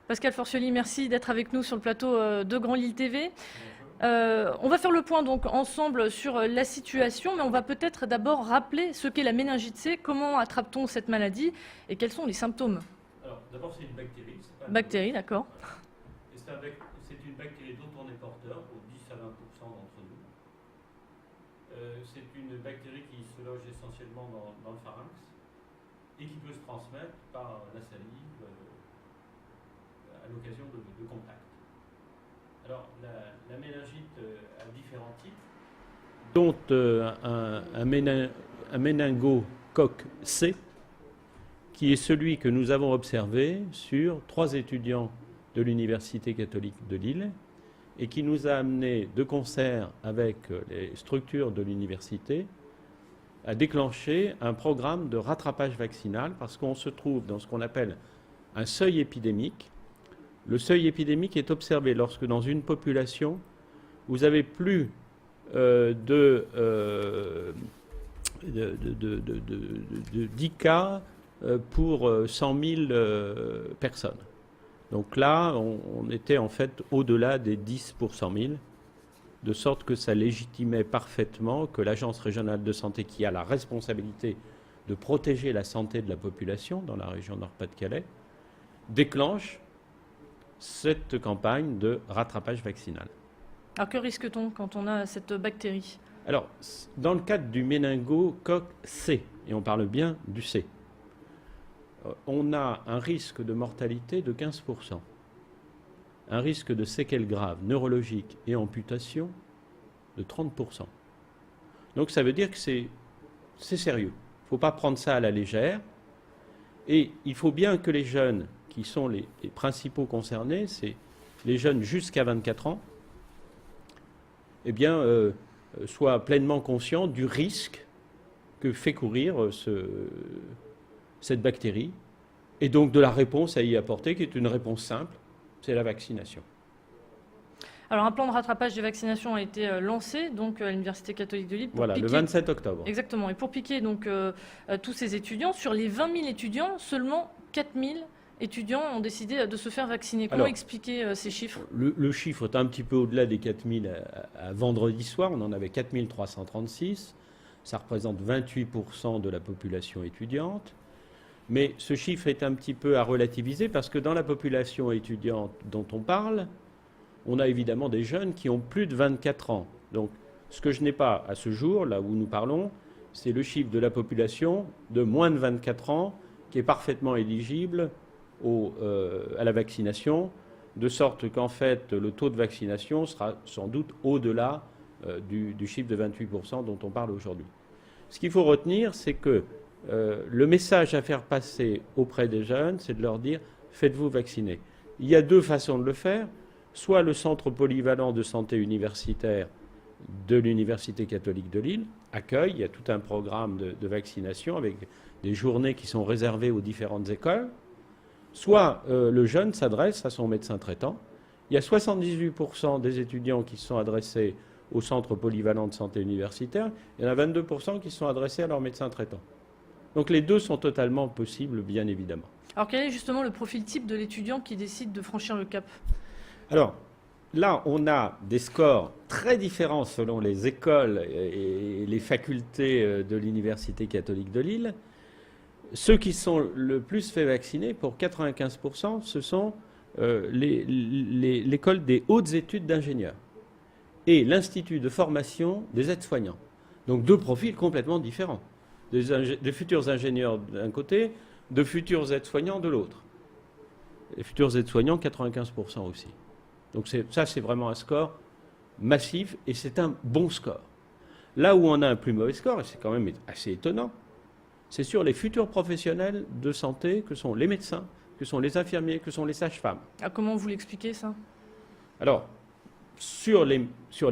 Pascal Forcioli, merci d'être avec nous sur le plateau de Grand Lille TV. On va faire le point donc ensemble sur la situation, mais on va peut-être d'abord rappeler ce qu'est la méningite C, comment attrape-t-on cette maladie et quels sont les symptômes. Alors, d'abord, c'est une bactérie. Bactérie, d'accord. Et c'est une bactérie dont on est porteur, pour 10 à 20% d'entre nous. C'est une bactérie qui se loge essentiellement dans le pharynx et qui peut se transmettre par la salive à l'occasion de contacts. Alors, la méningite a différents types, dont un méningocoque C, qui est celui que nous avons observé sur 3 étudiants de l'Université catholique de Lille et qui nous a amené, de concert avec les structures de l'université, à déclencher un programme de rattrapage vaccinal parce qu'on se trouve dans ce qu'on appelle un seuil épidémique. Le seuil épidémique est observé lorsque dans une population, vous avez plus de 10 cas pour 100 000 personnes. Donc là, on était en fait au-delà des 10 pour 100 000, de sorte que ça légitimait parfaitement que l'Agence régionale de santé, qui a la responsabilité de protéger la santé de la population dans la région Nord-Pas-de-Calais, déclenche cette campagne de rattrapage vaccinal. Alors que risque-t-on quand on a cette bactérie? Alors, dans le cadre du méningocoque C, et on parle bien du C, on a un risque de mortalité de 15%, un risque de séquelles graves neurologiques et amputation de 30%. Donc ça veut dire que c'est sérieux. Il ne faut pas prendre ça à la légère. Et il faut bien que les jeunes, qui sont les principaux concernés, c'est les jeunes jusqu'à 24 ans, eh bien, soient pleinement conscients du risque que fait courir cette bactérie, et donc de la réponse à y apporter, qui est une réponse simple, c'est la vaccination. Alors un plan de rattrapage des vaccinations a été lancé donc à l'Université catholique de Lille. Voilà, le 27 octobre. Exactement. Et pour piquer donc tous ces étudiants, sur les 20 000 étudiants, seulement 4 000 étudiants ont décidé de se faire vacciner. Comment expliquer ces chiffres? Le chiffre est un petit peu au-delà des 4 000 à vendredi soir. On en avait 4 336. Ça représente 28% de la population étudiante. Mais ce chiffre est un petit peu à relativiser parce que dans la population étudiante dont on parle, on a évidemment des jeunes qui ont plus de 24 ans. Donc, ce que je n'ai pas à ce jour, là où nous parlons, c'est le chiffre de la population de moins de 24 ans qui est parfaitement éligible à la vaccination, de sorte qu'en fait, le taux de vaccination sera sans doute au-delà du chiffre de 28% dont on parle aujourd'hui. Ce qu'il faut retenir, c'est que le message à faire passer auprès des jeunes, c'est de leur dire « faites-vous vacciner ». Il y a 2 façons de le faire. Soit le centre polyvalent de santé universitaire de l'Université catholique de Lille accueille, il y a tout un programme de vaccination avec des journées qui sont réservées aux différentes écoles. Soit le jeune s'adresse à son médecin traitant. Il y a 78% des étudiants qui se sont adressés au centre polyvalent de santé universitaire. Il y en a 22% qui se sont adressés à leur médecin traitant. Donc les 2 sont totalement possibles, bien évidemment. Alors quel est justement le profil type de l'étudiant qui décide de franchir le cap? Alors, là, on a des scores très différents selon les écoles et les facultés de l'Université catholique de Lille. Ceux qui sont le plus fait vacciner, pour 95%, ce sont l'école des hautes études d'ingénieurs et l'Institut de formation des aides-soignants. Donc 2 profils complètement différents. Des futurs ingénieurs d'un côté, de futurs aides-soignants de l'autre. Les futurs aides-soignants, 95% aussi. Donc ça, c'est vraiment un score massif et c'est un bon score. Là où on a un plus mauvais score, et c'est quand même assez étonnant, c'est sur les futurs professionnels de santé que sont les médecins, que sont les infirmiers, que sont les sages-femmes. Ah, comment vous l'expliquez ça? Alors, sur les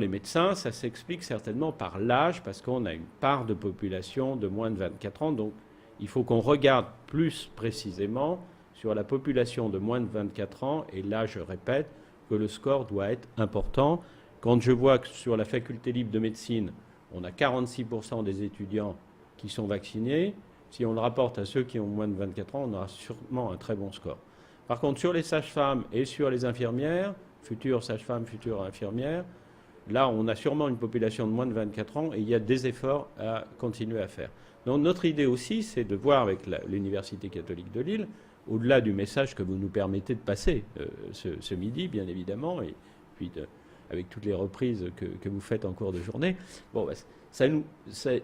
médecins, ça s'explique certainement par l'âge, parce qu'on a une part de population de moins de 24 ans, donc il faut qu'on regarde plus précisément sur la population de moins de 24 ans, et là, je répète, que le score doit être important. Quand je vois que sur la faculté libre de médecine, on a 46% des étudiants qui sont vaccinés, si on le rapporte à ceux qui ont moins de 24 ans, on aura sûrement un très bon score. Par contre, sur les sages-femmes et sur les infirmières, futures sages-femmes, futures infirmières, là, on a sûrement une population de moins de 24 ans et il y a des efforts à continuer à faire. Donc notre idée aussi, c'est de voir avec l'Université catholique de Lille, au-delà du message que vous nous permettez de passer ce midi, bien évidemment, et puis avec toutes les reprises que vous faites en cours de journée, bon,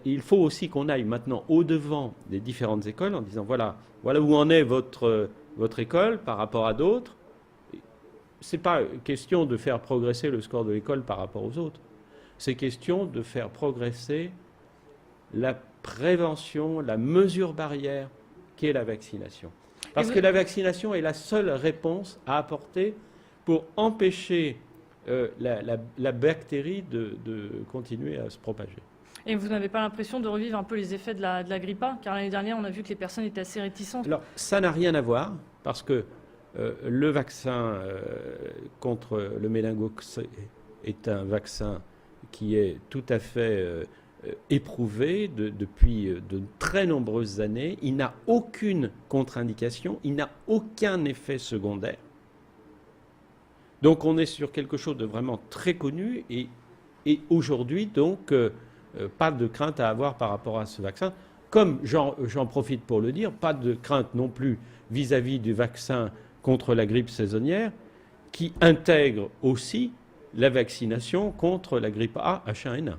il faut aussi qu'on aille maintenant au-devant des différentes écoles en disant voilà où en est votre école par rapport à d'autres. Ce n'est pas question de faire progresser le score de l'école par rapport aux autres. C'est question de faire progresser la prévention, la mesure barrière qu'est la vaccination. Parce que la vaccination est la seule réponse à apporter pour empêcher la bactérie de continuer à se propager. Et vous n'avez pas l'impression de revivre un peu les effets de la grippe A? Car l'année dernière, on a vu que les personnes étaient assez réticentes. Alors, ça n'a rien à voir, parce que le vaccin contre le méningocoque est un vaccin qui est tout à fait éprouvé depuis de très nombreuses années. Il n'a aucune contre-indication, il n'a aucun effet secondaire. Donc on est sur quelque chose de vraiment très connu et aujourd'hui, donc, pas de crainte à avoir par rapport à ce vaccin. Comme j'en profite pour le dire, pas de crainte non plus vis-à-vis du vaccin contre la grippe saisonnière qui intègre aussi la vaccination contre la grippe A H1N1.